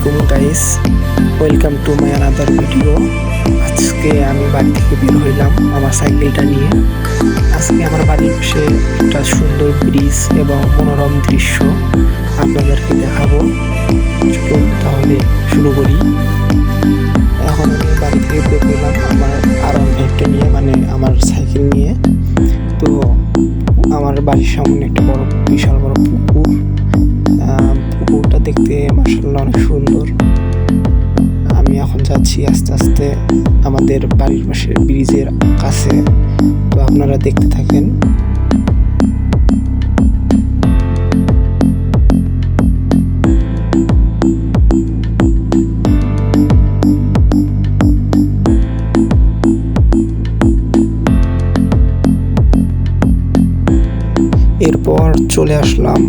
আলাইকুম guys, welcome to my another video. আজকে আমি বাড়ি থেকে বের হইলাম আমার সাইকেলটা নিয়ে। আজকে আমার বাড়ির পাশে একটা সুন্দর ব্রিজ এবং মনোরম দৃশ্য আপনাদেরকে দেখাবো। চলুন তাহলে শুরু করি। এখন আমি বাড়ি থেকে বের হইলাম আমার R15টা নিয়ে, মানে আমার সাইকেল নিয়ে। তো আমার বাড়ির সামনে একটা বিশাল বড় পুকুর। পুকুরটা দেখতে মাশাআল্লাহ অনেক সুন্দর। আমি এখন যাচ্ছি আস্তে আস্তে আমাদের বাড়ির পাশে ব্রিজের কাছে। তো আপনারা দেখতে থাকেন। এরপর চলে আসলাম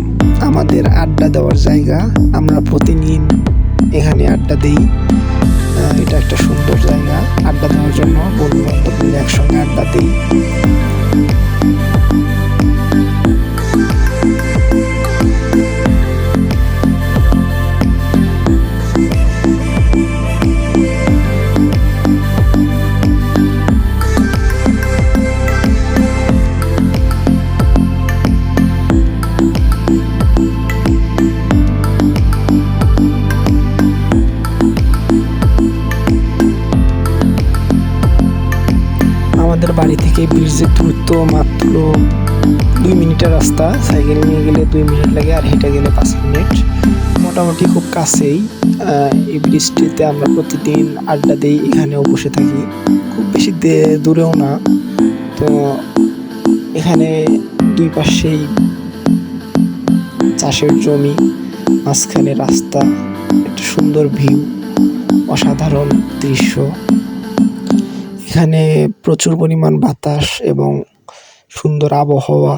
আমাদের আড্ডা দেওয়ার জায়গা। আমরা প্রতিদিন এখানে আড্ডা দিই। এটা একটা সুন্দর জায়গা আড্ডা দেওয়ার জন্য। বন্ধু বান্ধব মিলে একসঙ্গে আড্ডা দিই। আমাদের বাড়ি থেকে ব্রিজের দূরত্ব মাত্র 2 মিনিটের রাস্তা। সাইকেল নিয়ে গেলে 2 মিনিট লাগে, আর হেঁটে গেলে 5 মিনিট। মোটামুটি খুব কাছেই। এই ব্রিজটিতে আমরা প্রতিদিন আড্ডা দিই, এখানেও বসে থাকি। খুব বেশি দূরেও না। তো এখানে দুই পাশেই চাষের জমি, মাঝখানে রাস্তা, একটা সুন্দর ভিউ, অসাধারণ দৃশ্য। এখানে প্রচুর পরিমাণ বাতাস এবং সুন্দর আবহাওয়া,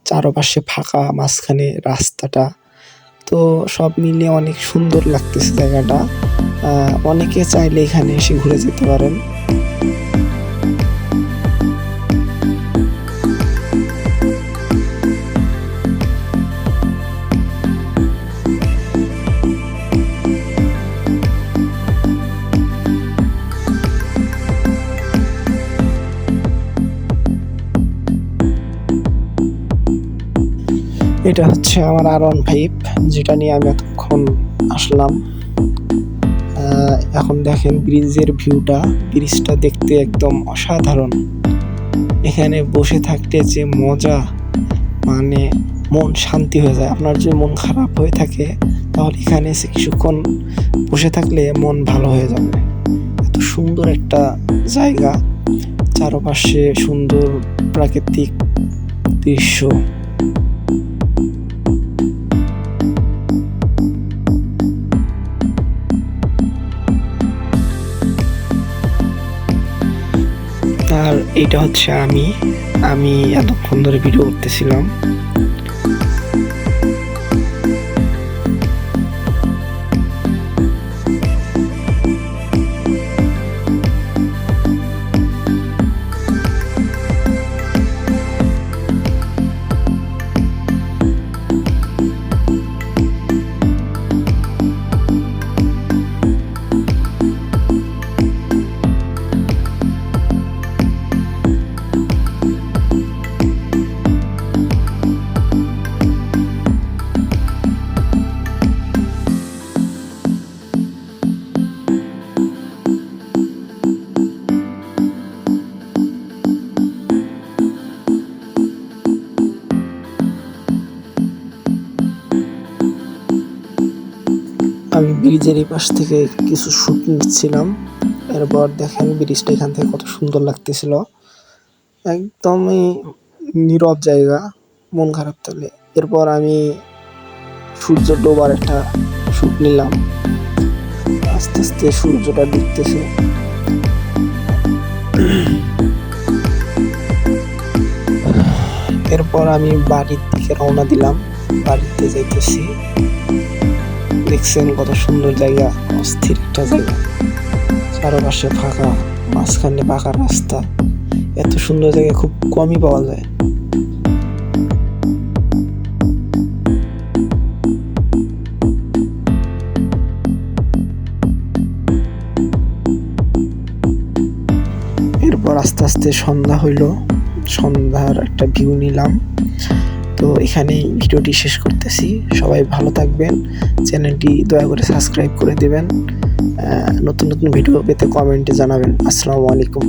চারপাশে ফাঁকা, মাঝখানে রাস্তাটা। তো সব মিলে অনেক সুন্দর লাগতেছে জায়গাটা। অনেকে চাইলে এখানে এসে ঘুরে যেতে পারেন। এটা হচ্ছে আমার R15, যেটা নিয়ে আমি এতক্ষণ আসলাম। এখন দেখেন ব্রিজের ভিউটা। ব্রিজটা দেখতে একদম অসাধারণ। এখানে বসে থাকতে যে মজা, মানে মন শান্তি হয়ে যায়। আপনার যদি মন খারাপ হয়ে থাকে তাহলে এখানে এসে কিছুক্ষণ বসে থাকলে মন ভালো হয়ে যাবে। এত সুন্দর একটা জায়গা, চারপাশে সুন্দর প্রাকৃতিক দৃশ্য। আর এইটা হচ্ছে আমি এতক্ষণ ধরে ভিডিও করতেছিলাম। আমি ব্রিজের এই পাশ থেকে কিছু শুট নিচ্ছিলাম। এরপর দেখেন ব্রিজটা এখান থেকে কত সুন্দর লাগতেছিল। একদমই নীরব জায়গা, মন খারাপ থাকলে। এরপর আমি সূর্য ডোবার একটা শুট নিলাম। আস্তে আস্তে সূর্যটা ডুবতেছে। এরপর আমি বাড়ির দিকে রওনা দিলাম, বাড়িতে যাইতেছি। দেখছেন কত সুন্দর জায়গা, অস্থির একটা জায়গা, চারপাশে ফাঁকা, মাঝখানে পাকা রাস্তা। এত সুন্দর জায়গা খুব কমই পাওয়া যায়। আস্তে সন্ধ্যা হইল, সন্ধ্যার একটা ভিউ নিলাম। তো এখানেই ভিডিওটি শেষ করতেছি। সবাই ভালো থাকবেন, চ্যানেলটি দয়া করে সাবস্ক্রাইব করে দেবেন। নতুন নতুন ভিডিও পেতে কমেন্টে জানাবেন। আসসালামু আলাইকুম।